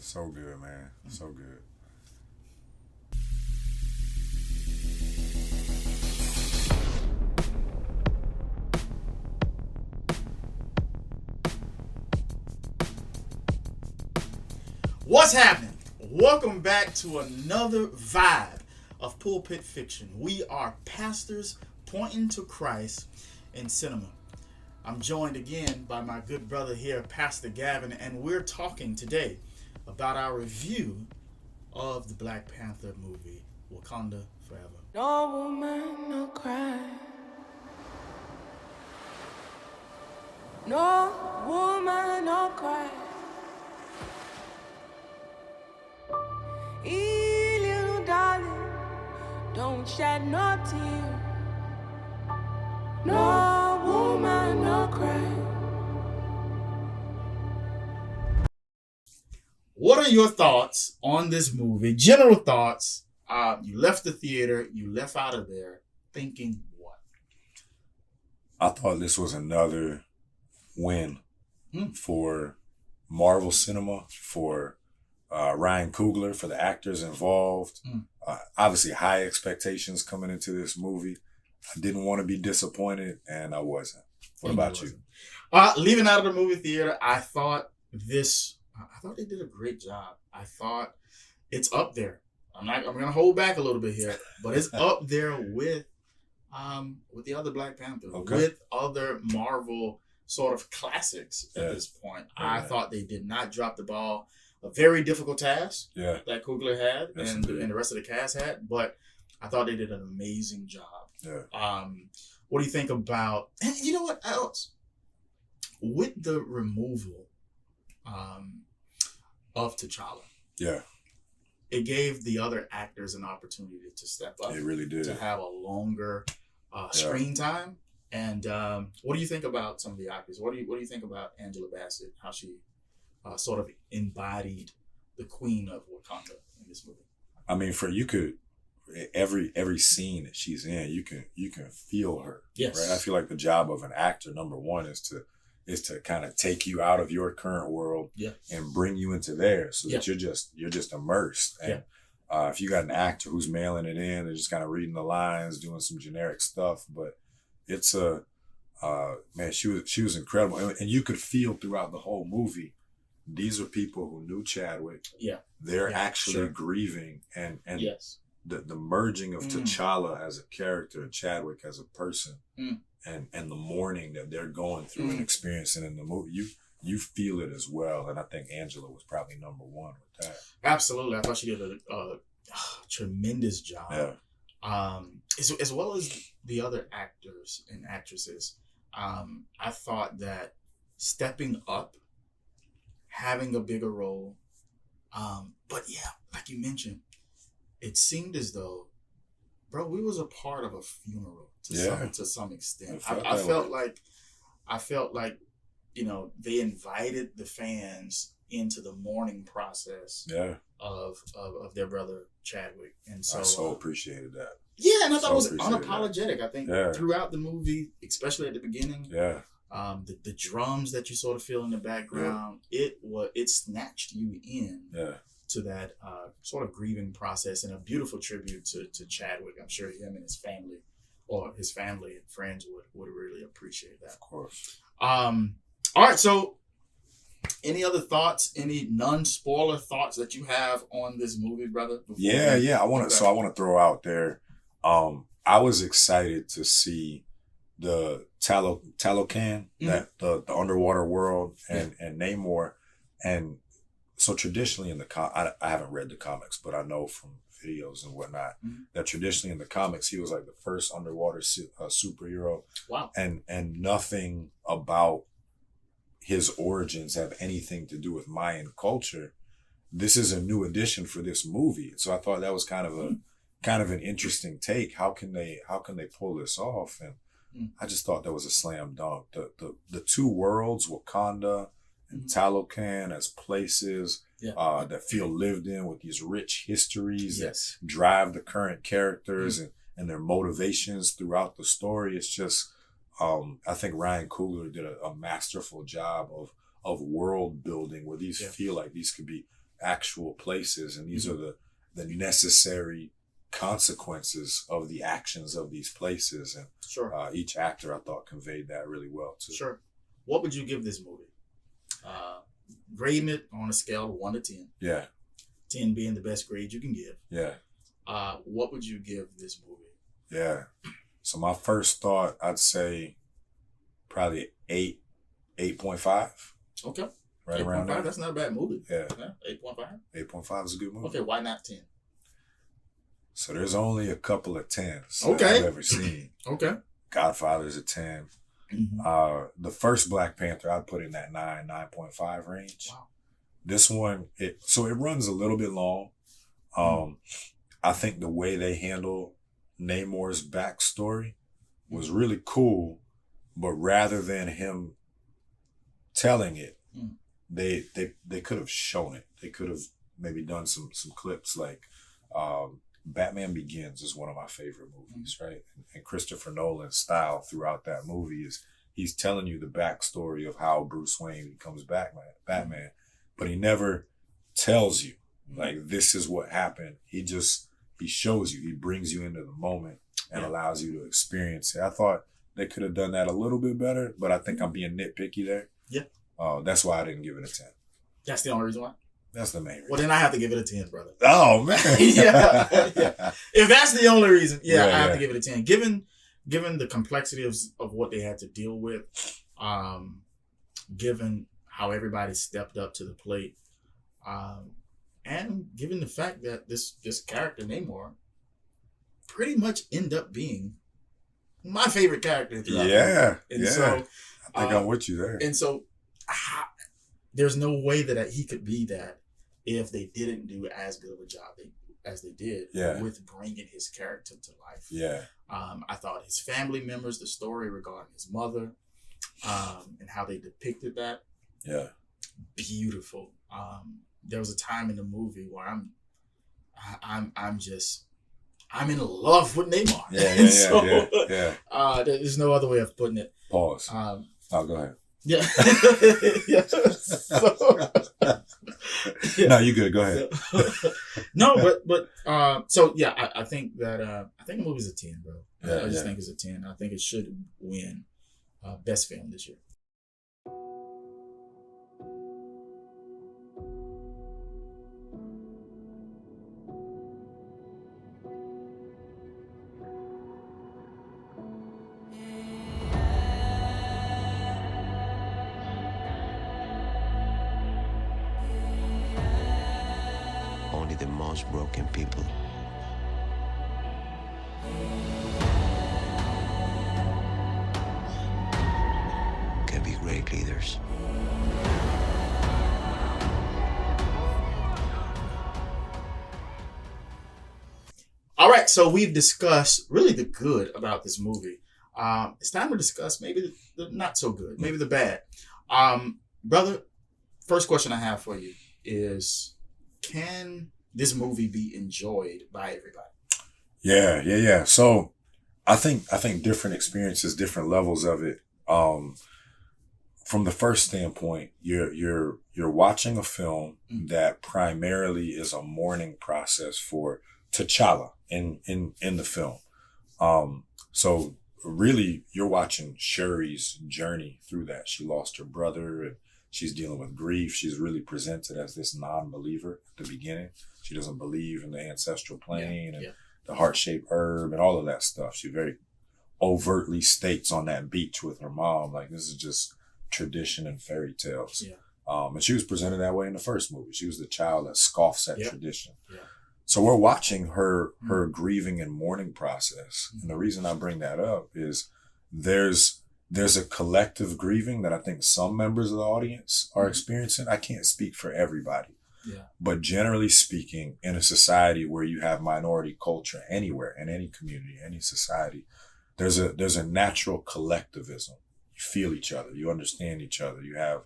So good, man. So good. What's happening? Welcome back to another vibe of Pulpit Fiction. We are pastors pointing to Christ in cinema. I'm joined again by my good brother here, Pastor Gavin, and we're talking today about our review of the Black Panther movie, Wakanda Forever. No woman, no cry. No woman, no cry. Hey, little darling, don't shed no tear. No woman, no cry. What are your thoughts on this movie? General thoughts. You left the theater, you left out of there thinking what? I thought this was another win for Marvel Cinema, for Ryan Coogler, for the actors involved. Obviously, high expectations coming into this movie. I didn't want to be disappointed, and I wasn't. What about you? Leaving out of the movie theater, I thought they did a great job. I thought it's up there. I'm gonna hold back a little bit here, but it's up there with the other Black Panther, with other Marvel sort of classics at this point. I thought they did not drop the ball. A very difficult task that Coogler had and the rest of the cast had, but I thought they did an amazing job. Yeah. What do you think about, and you know what else? With the removal of T'Challa. Yeah. It gave the other actors an opportunity to step up. It really did. To have a longer screen time. And what do you think about some of the actors? What do you think about Angela Bassett? How she sort of embodied the Queen of Wakanda in this movie? I mean, every scene that she's in, you can feel her. Yes. Right. I feel like the job of an actor, number one, is to kind of take you out of your current world and bring you into theirs, so that you're just immersed. And if you got an actor who's mailing it in and just kind of reading the lines, doing some generic stuff, but it's man, she was incredible, and you could feel throughout the whole movie. These are people who knew Chadwick. Yeah, they're actually grieving, and the merging of T'Challa as a character and Chadwick as a person. And the mourning that they're going through and experiencing in the movie, you feel it as well. And I think Angela was probably number one with that. Absolutely. I thought she did a tremendous job. Yeah. As well as the other actors and actresses. I thought that stepping up, having a bigger role, but yeah, like you mentioned, it seemed as though, bro, we was a part of a funeral to some extent. I felt like, you know, they invited the fans into the mourning process of their brother Chadwick. And so I so appreciated that. Yeah, and I thought it was unapologetic. I think throughout the movie, especially at the beginning, the drums that you sort of feel in the background, it snatched you in. To that sort of grieving process, and a beautiful tribute to Chadwick. I'm sure him and his family and friends would really appreciate that. Of course. All right, so any other thoughts, any non-spoiler thoughts that you have on this movie, brother? I want to throw out there, I was excited to see the Talocan, that the underwater world, and Namor, and so traditionally in I haven't read the comics, but I know from videos and whatnot that traditionally in the comics, he was like the first underwater superhero. Wow. And nothing about his origins have anything to do with Mayan culture. This is a new addition for this movie. So I thought that was kind of an interesting take. How can they pull this off? And I just thought that was a slam dunk. The two worlds, Wakanda and Talocan, as places that feel lived in with these rich histories that drive the current characters and their motivations throughout the story. It's just, I think Ryan Coogler did a masterful job of world building where these feel like these could be actual places, and these are the necessary consequences of the actions of these places. And each actor, I thought, conveyed that really well too. Sure. What would you give this movie? Grading it on a scale of 1 to 10. Yeah. 10 being the best grade you can give. Yeah. What would you give this movie? Yeah. So my first thought, I'd say probably 8.5. Okay. Right around there. That's not a bad movie. Yeah. 8.5? 8.5 is a good movie. Okay, why not 10? So there's only a couple of 10s that I've ever seen. Okay. Godfather's a 10. Mm-hmm. The first Black Panther, I'd put in that 9.5 range. Wow. This one, it runs a little bit long. I think the way they handle Namor's backstory was really cool, but rather than him telling it, they could have shown it. They could have maybe done some clips like Batman Begins is one of my favorite movies, right? And Christopher Nolan's style throughout that movie is he's telling you the backstory of how Bruce Wayne becomes Batman, but he never tells you like this is what happened. He shows you. He brings you into the moment and allows you to experience it. I thought they could have done that a little bit better, but I think I'm being nitpicky there. Yeah. That's why I didn't give it a 10. That's the only reason why? That's the main reason. Well, then I have to give it a 10, brother. Oh, man. yeah. If that's the only reason, I have to give it a 10. Given the complexity of what they had to deal with, given how everybody stepped up to the plate, and given the fact that this character, Namor, pretty much ended up being my favorite character throughout the movie. And so, I think I'm with you there. And so, there's no way that he could be that if they didn't do as good of a job as they did with bringing his character to life. Yeah. I thought his family members, the story regarding his mother, and how they depicted that. Yeah. Beautiful. There was a time in the movie where I'm in love with Neymar. There's no other way of putting it. Pause. Go ahead. Yeah. No, you good. Go ahead. No, but I think that the movie's a 10, bro. I just think it's a 10. I think it should win best film this year. Only the most broken people can be great leaders. All right, so we've discussed really the good about this movie. It's time to discuss maybe the not so good, maybe the bad. Brother, first question I have for you is, can this movie be enjoyed by everybody? Yeah. So I think different experiences, different levels of it. From the first standpoint, you're watching a film that primarily is a mourning process for T'Challa in the film. So really you're watching Shuri's journey through that. She lost her brother and she's dealing with grief. She's really presented as this non-believer at the beginning. She doesn't believe in the ancestral plane and the heart-shaped herb and all of that stuff. She very overtly states on that beach with her mom, like, this is just tradition and fairy tales. And she was presented that way in the first movie. She was the child that scoffs at tradition. So we're watching her grieving and mourning process. And the reason I bring that up is there's a collective grieving that I think some members of the audience are experiencing. I can't speak for everybody. But generally speaking, in a society where you have minority culture anywhere, in any community, any society, there's a natural collectivism. You feel each other, you understand each other, you have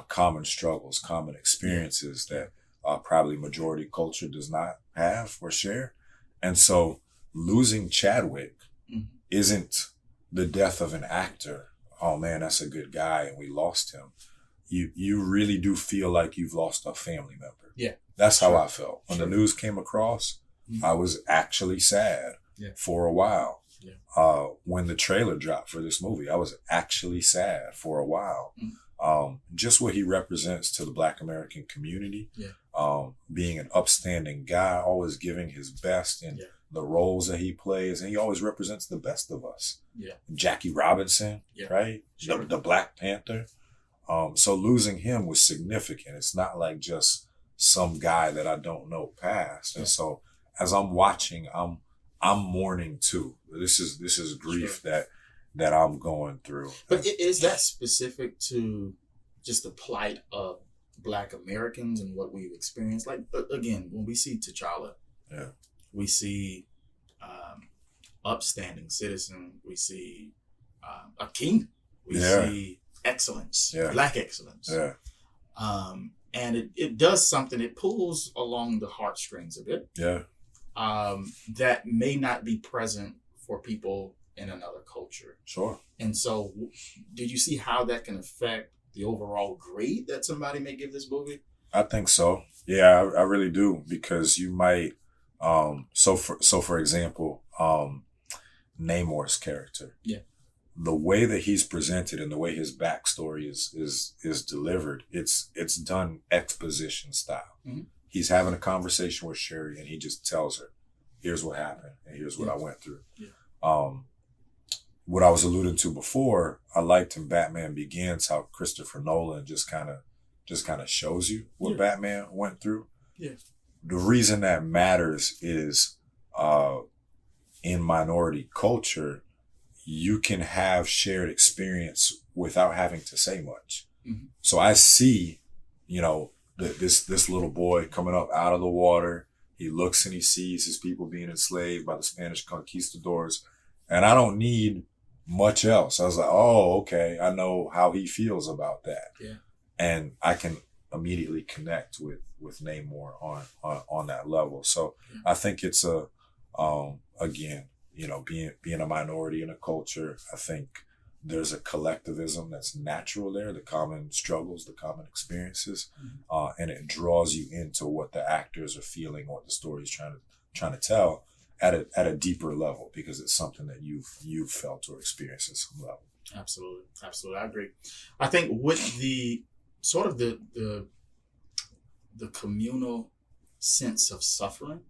common struggles, common experiences that probably majority culture does not have or share. And so losing Chadwick isn't the death of an actor. Oh man, that's a good guy and we lost him. you really do feel like you've lost a family member. Yeah. That's how I felt. When the news came across, Mm-hmm. I was actually sad for a while. Yeah. When the trailer dropped for this movie, I was actually sad for a while. Just what he represents to the Black American community. Yeah. Being an upstanding guy, always giving his best in the roles that he plays, and he always represents the best of us. Yeah. Jackie Robinson, right? Sure. The Black Panther. So losing him was significant. It's not like just some guy that I don't know past. And so as I'm watching, I'm mourning too. This is grief that I'm going through. But is that specific to just the plight of Black Americans and what we've experienced? Like, again, when we see T'Challa, we see upstanding citizen, we see a king, we see excellence, Black excellence. Yeah. And it does something, it pulls along the heartstrings a bit. Yeah. That may not be present for people in another culture. Sure. And so, did you see how that can affect the overall grade that somebody may give this movie? I think so. Yeah, I really do, because you might. So for example, Namor's character. Yeah. The way that he's presented and the way his backstory is delivered, it's done exposition style. Mm-hmm. He's having a conversation with Shuri and he just tells her, here's what happened and here's what I went through. Yeah. What I was alluding to before, I liked in Batman Begins how Christopher Nolan just kind of shows you what Batman went through. Yeah. The reason that matters is in minority culture, you can have shared experience without having to say much. Mm-hmm. So I see, this little boy coming up out of the water. He looks and he sees his people being enslaved by the Spanish conquistadors. And I don't need much else. I was like, oh, okay. I know how he feels about that. Yeah. And I can immediately connect with Namor on that level. So I think it's again, being a minority in a culture, I think there's a collectivism that's natural there, the common struggles, the common experiences, and it draws you into what the actors are feeling, what the story's trying to tell at a deeper level, because it's something that you've felt or experienced at some level. Absolutely. I agree. I think with the sort of the communal sense of suffering,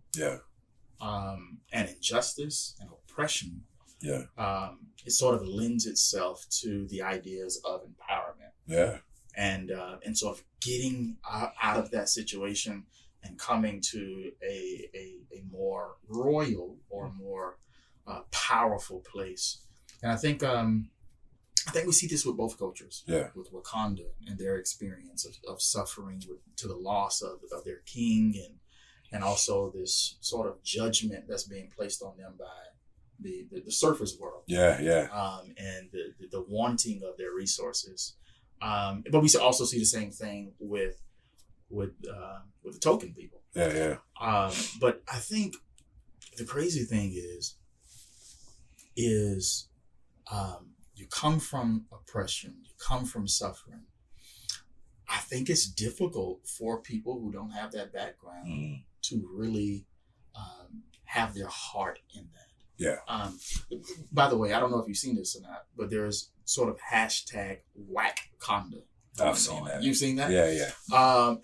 and injustice and oppression, it sort of lends itself to the ideas of empowerment. Yeah. And sort of getting out of that situation and coming to a more royal or more powerful place. And I think we see this with both cultures. Yeah. With Wakanda and their experience of suffering to the loss of their king, and also this sort of judgment that's being placed on them by the surface world. Yeah. And the wanting of their resources. But we also see the same thing with the token people. Yeah. But I think the crazy thing is you come from oppression, you come from suffering. I think it's difficult for people who don't have that background to really have their heart in that. Yeah. By the way, I don't know if you've seen this or not, but there's sort of hashtag Wakanda. I've seen that. You've seen that? Yeah.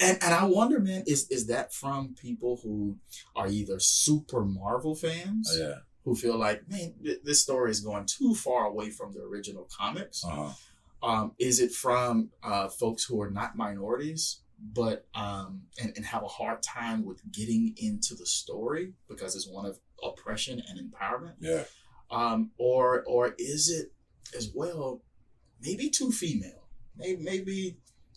And I wonder, man, is that from people who are either super Marvel fans, who feel like, man, this story is going too far away from the original comics? Is it from folks who are not minorities, but and have a hard time with getting into the story because it's one of oppression and empowerment? Yeah. Or is it as well maybe too female? Maybe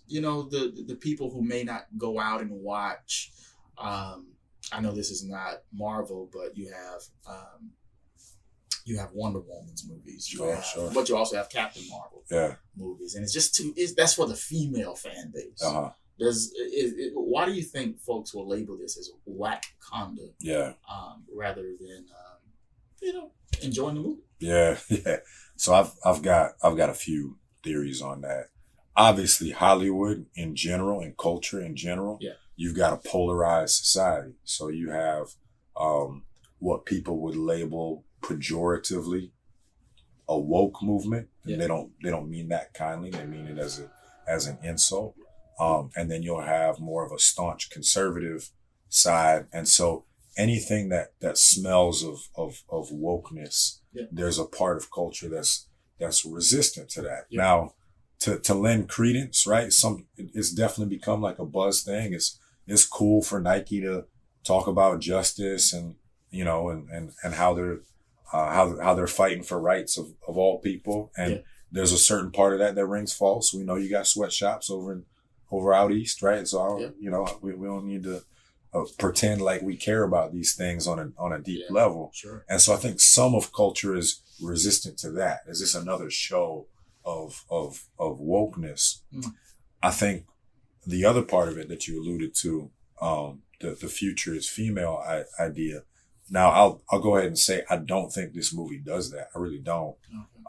the people who may not go out and watch. I know this is not Marvel, but you have Wonder Woman's movies. Sure. But you also have Captain Marvel movies, and it's just that's for the female fan base. Why do you think folks will label this as Wakanda? Yeah. Rather than enjoying the movie. Yeah. So I've got a few theories on that. obviously Hollywood in general and culture in general, you've got a polarized society. So you have what people would label pejoratively a woke movement. And they don't mean that kindly. They mean it as an insult. And then you'll have more of a staunch conservative side. And so anything that smells of wokeness, there's a part of culture that's resistant to that. Now, to lend credence, right? It's definitely become like a buzz thing. It's cool for Nike to talk about justice and, you know, and how they're fighting for rights of all people. And there's a certain part of that rings false. We know you got sweatshops over out east, right? So you know, we don't need to pretend like we care about these things on a deep level. Sure. And so I think some of culture is resistant to that. Is this another show of wokeness? I think the other part of it that you alluded to, the future is female idea. Now I'll go ahead and say I don't think this movie does that. I really don't.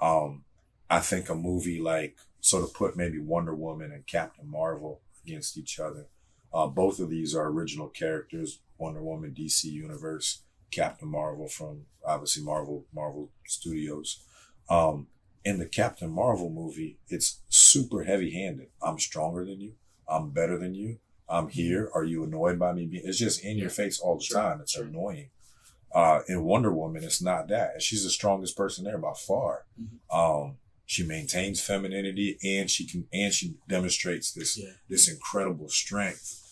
Okay. I think a movie like sort of put maybe Wonder Woman and Captain Marvel against each other. Both of these are original characters. Wonder Woman, DC Universe, Captain Marvel from obviously Marvel Studios. In the Captain Marvel movie, it's super heavy-handed. I'm stronger than you. I'm better than you. I'm here. Are you annoyed by me? It's just in your face all the time. It's annoying. In Wonder Woman, it's not that. And she's the strongest person there by far. She maintains femininity and she demonstrates this incredible strength.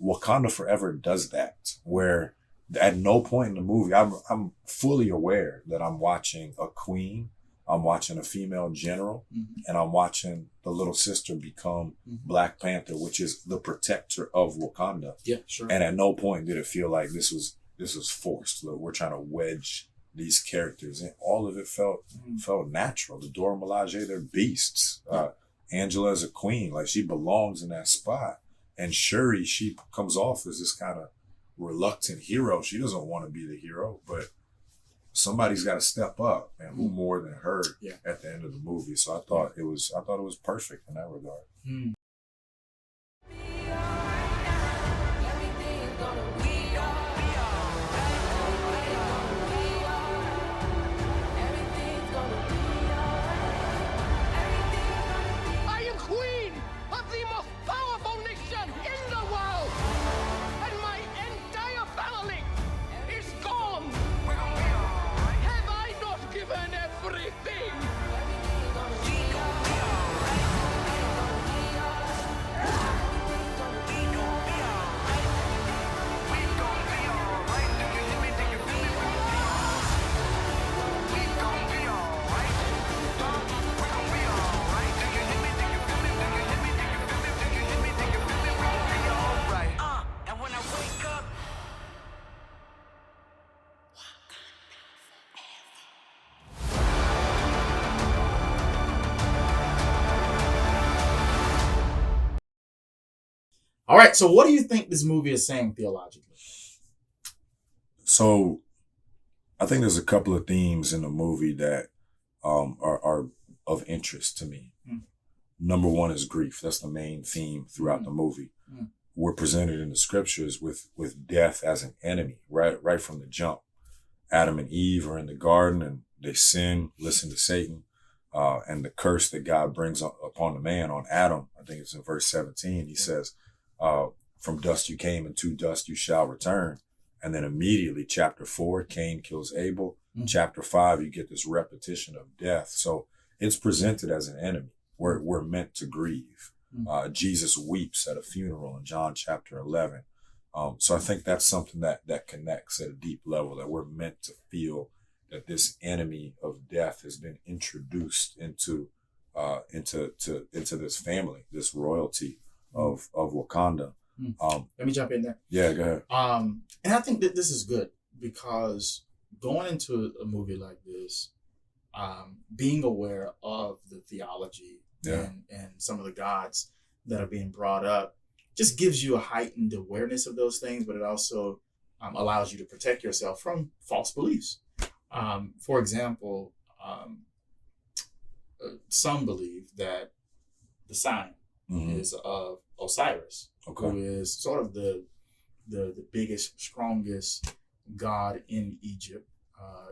Wakanda Forever does that, where at no point in the movie, I'm fully aware that I'm watching a queen, I'm watching a female general, and I'm watching the little sister become Black Panther, which is the protector of Wakanda. Yeah, sure. And at no point did it feel like this was forced. Look, we're trying to wedge these characters, and all of it felt natural. The Dora Milaje, they're beasts. Angela is a queen, like she belongs in that spot. And Shuri, she comes off as this kind of reluctant hero. She doesn't want to be the hero, but somebody's got to step up, and who more than her at the end of the movie. So I thought it was perfect in that regard. All right, so what do you think this movie is saying theologically? So I think there's a couple of themes in the movie that are of interest to me. Number one is grief. That's the main theme throughout the movie. We're presented in the scriptures with death as an enemy, right from the jump. Adam and Eve are in the garden and they sin, listen to Satan, and the curse that God brings upon the man, on Adam. I think it's in verse 17. He says, from dust you came and to dust you shall return. And then immediately, chapter 4, Cain kills Abel. Chapter 5, you get this repetition of death. So it's presented as an enemy. We're meant to grieve. Jesus weeps at a funeral in John chapter 11. So I think that's something that connects at a deep level, that we're meant to feel that this enemy of death has been introduced into this family, this royalty of Wakanda. Let me jump in there. Yeah, go ahead. And I think that this is good, because going into a movie like this, being aware of the theology and some of the gods that are being brought up just gives you a heightened awareness of those things, but it also allows you to protect yourself from false beliefs. For example, some believe that the sign is of Osiris, who is sort of the biggest, strongest god in Egypt,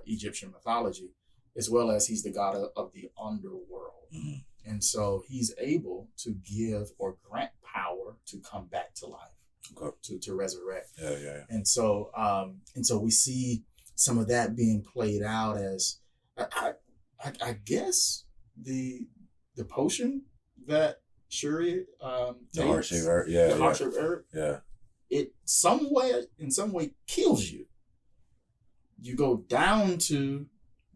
Egyptian mythology, as well as he's the god of the underworld. And so he's able to give or grant power to come back to life, to resurrect. And so we see some of that being played out as, I guess, the potion that Shuri the heart-shaped herb, heart-shaped herb, it in some way kills you. You go down to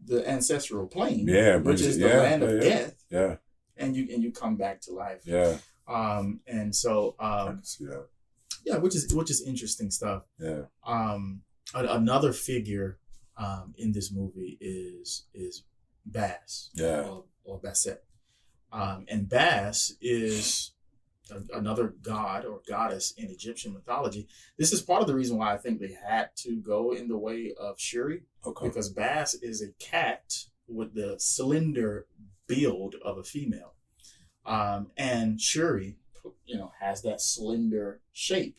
the ancestral plane, which is the land of death, and you come back to life. And so I can see that. which is interesting stuff. Another figure in this movie is Bass, or Bassett. And Bass is another god or goddess in Egyptian mythology. This is part of the reason why I think they had to go in the way of Shuri, because Bass is a cat with the slender build of a female, and Shuri, has that slender shape.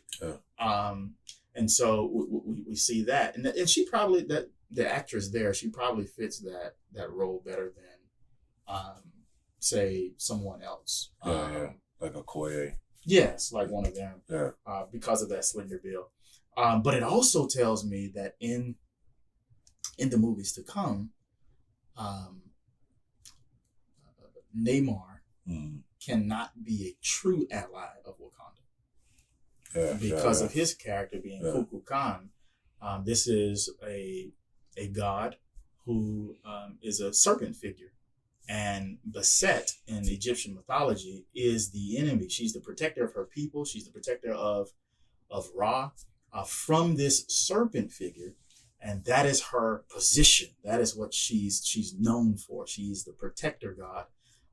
And so we see that, and she probably, that the actress there, she probably fits that role better than say someone else. Like a Koye. Yes, like one of them. Because of that slender build. But it also tells me that in the movies to come, Namor cannot be a true ally of Wakanda. Because of his character being Kukulkan. This is a god who is a serpent figure. And Bassett in Egyptian mythology is the enemy. She's the protector of her people. She's the protector of Ra from this serpent figure. And that is her position. That is what she's known for. She's the protector god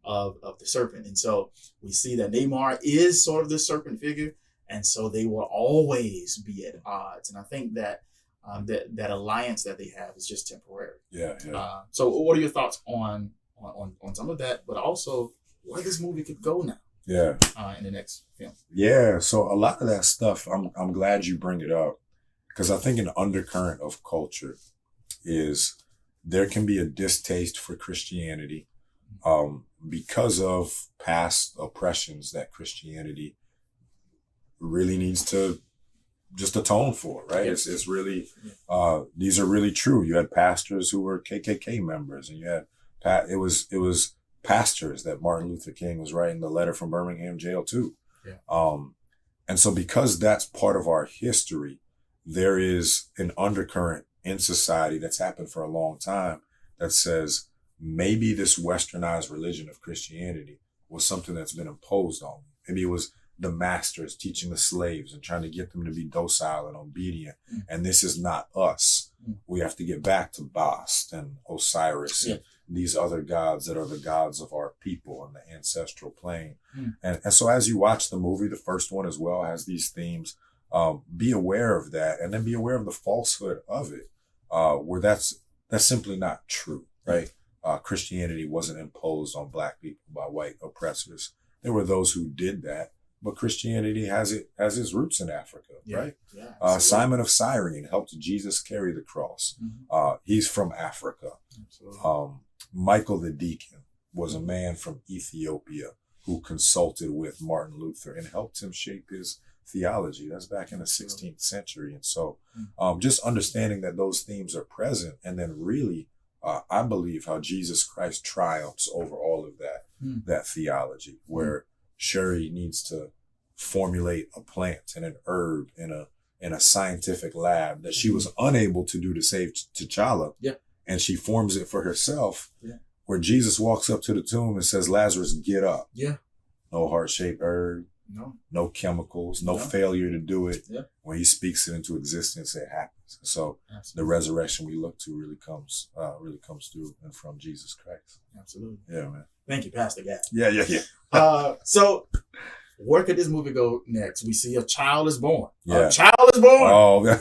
of the serpent. And so we see that Namor is sort of the serpent figure. And so they will always be at odds. And I think that that alliance that they have is just temporary. So what are your thoughts on some of that, but also where this movie could go now? In the next film. So a lot of that stuff, I'm glad you bring it up, because I think an undercurrent of culture is there can be a distaste for Christianity because of past oppressions that Christianity really needs to just atone for, right? It's really, these are really true. You had pastors who were KKK members, and you had, it was pastors that Martin Luther King was writing the letter from Birmingham jail to. And so because that's part of our history, there is an undercurrent in society that's happened for a long time that says maybe this westernized religion of Christianity was something that's been imposed on. Maybe it was the masters teaching the slaves and trying to get them to be docile and obedient. And this is not us. We have to get back to Bast and Osiris and these other gods that are the gods of our people and the ancestral plane. And so as you watch the movie, the first one as well has these themes. Be aware of that, and then be aware of the falsehood of it, where that's simply not true, right? Christianity wasn't imposed on Black people by white oppressors. There were those who did that, but Christianity has its roots in Africa, right? Simon of Cyrene helped Jesus carry the cross. He's from Africa. Michael the deacon was a man from Ethiopia who consulted with Martin Luther and helped him shape his theology. That's back in the 16th century. And so just understanding that those themes are present, and then really, I believe how Jesus Christ triumphs over all of that theology, where Shuri needs to formulate a plant and an herb in a scientific lab that she was unable to do to save T'Challa. And she forms it for herself, where Jesus walks up to the tomb and says, Lazarus, get up. No heart-shaped herb, no chemicals, no failure to do it. When he speaks it into existence, it happens. So the resurrection we look to really comes through and from Jesus Christ. Absolutely. Yeah, man. Thank you, Pastor Gavin. Yeah. So where could this movie go next? We see a child is born. A child is born. Oh,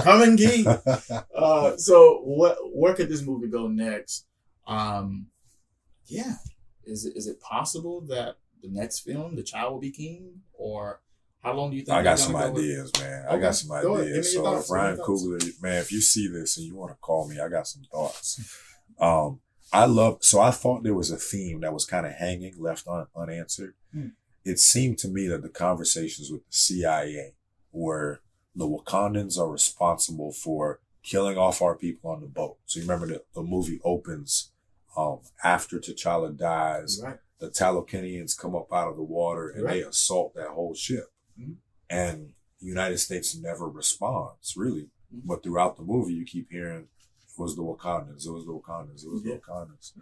coming, Gee. So where could this movie go next? Is it possible that the next film, T'Challa will be king, or how long do you think? I got some ideas, man. Okay. I got some ideas. So if Ryan Coogler, Coogler, man, if you see this and you want to call me, I got some thoughts. I thought there was a theme that was kind of hanging, left unanswered. It seemed to me that the conversations with the CIA were the Wakandans are responsible for killing off our people on the boat. So you remember the movie opens after T'Challa dies, right. The Talokanians come up out of the water and right. they assault that whole ship. And the United States never responds, really. But throughout the movie, you keep hearing, it was the Wakandans, it was the Wakandans, it was the Wakandans.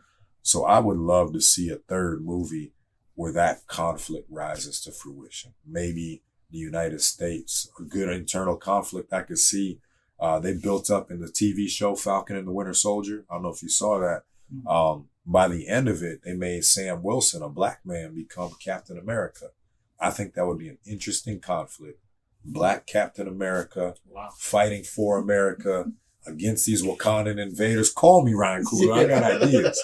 So I would love to see a third movie where that conflict rises to fruition. Maybe the United States, a good internal conflict I could see. They built up in the TV show Falcon and the Winter Soldier. I don't know if you saw that. By the end of it, they made Sam Wilson, a black man, become Captain America. I think that would be an interesting conflict. Black Captain America fighting for America against these Wakandan invaders. Call me, Ryan Coogler. I got ideas.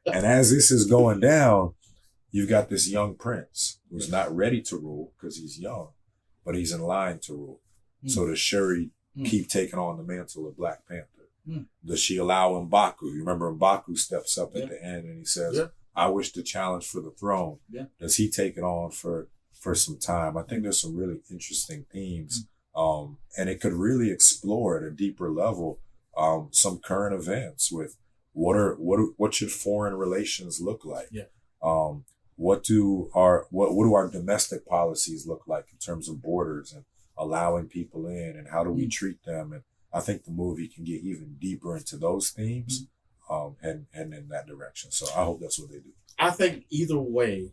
And as this is going down, you've got this young prince who's not ready to rule because he's young, but he's in line to rule. So does Shuri keep taking on the mantle of Black Panther? Does she allow M'Baku? You remember M'Baku steps up at the end and he says, I wish to challenge for the throne. Does he take it on for some time? I think there's some really interesting themes. And it could really explore at a deeper level some current events with what should foreign relations look like? What do our domestic policies look like in terms of borders and allowing people in, and how do we treat them? And I think the movie can get even deeper into those themes and in that direction. So I hope that's what they do. I think either way,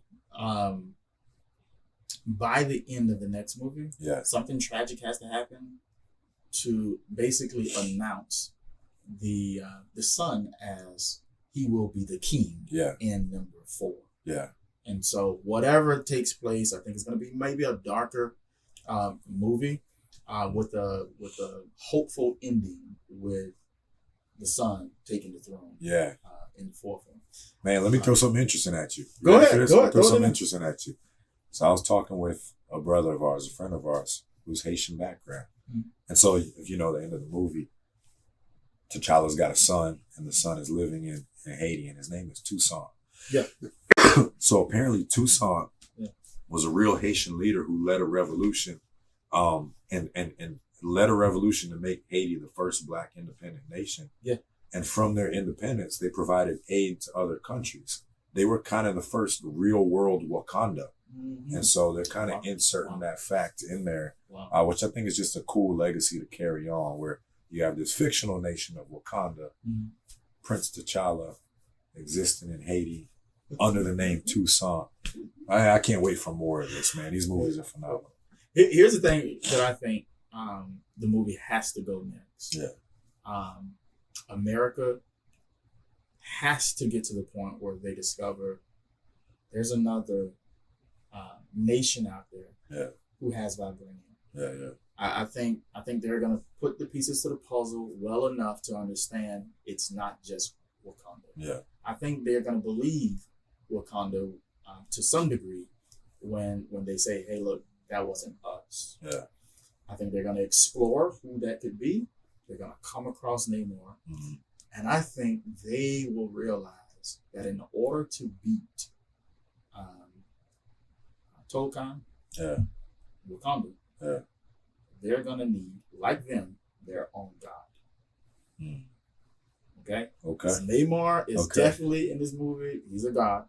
by the end of the next movie, something tragic has to happen to basically announce the son as he will be the king in number 4. And so whatever takes place, I think it's going to be maybe a darker movie with a hopeful ending with the son taking the throne. In the 4th one. Man, let me throw something interesting at you. Go ahead. Throw something interesting at you. So I was talking with a brother of ours, a friend of ours, who's Haitian background. And so if you know the end of the movie, T'Challa's got a son, and the son is living in Haiti, and his name is Toussaint. So apparently Toussaint was a real Haitian leader who led a revolution, and led a revolution to make Haiti the first Black independent nation. And from their independence, they provided aid to other countries. They were kind of the first real world Wakanda. And so they're kind of inserting that fact in there, which I think is just a cool legacy to carry on, where you have this fictional nation of Wakanda, Prince T'Challa, existing in Haiti under the name Toussaint. I can't wait for more of this, man. These movies are phenomenal. Here's the thing that I think the movie has to go next. America has to get to the point where they discover there's another nation out there who has vibranium. I think they're gonna put the pieces to the puzzle well enough to understand it's not just Wakanda. I think they're gonna believe Wakanda to some degree when they say, "Hey, look, that wasn't us." I think they're gonna explore who that could be. They're gonna come across Namor, and I think they will realize that in order to beat Tolkien, Wakanda, they're gonna need, like them, their own god. Okay. Namor is definitely in this movie. He's a god.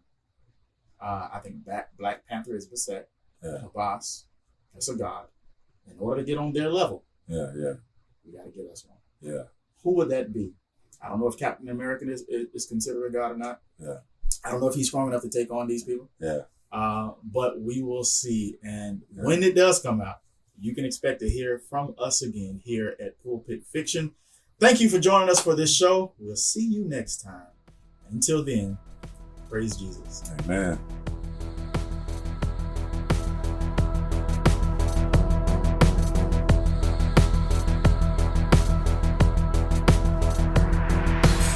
I think Black Panther is Bassett, a boss. That's a god. In order to get on their level, we got to get us one. Who would that be? I don't know if Captain America is considered a god or not. I don't know if he's strong enough to take on these people. But we will see. And when it does come out, you can expect to hear from us again here at Pulpit Fiction. Thank you for joining us for this show. We'll see you next time. Until then, praise Jesus. Amen.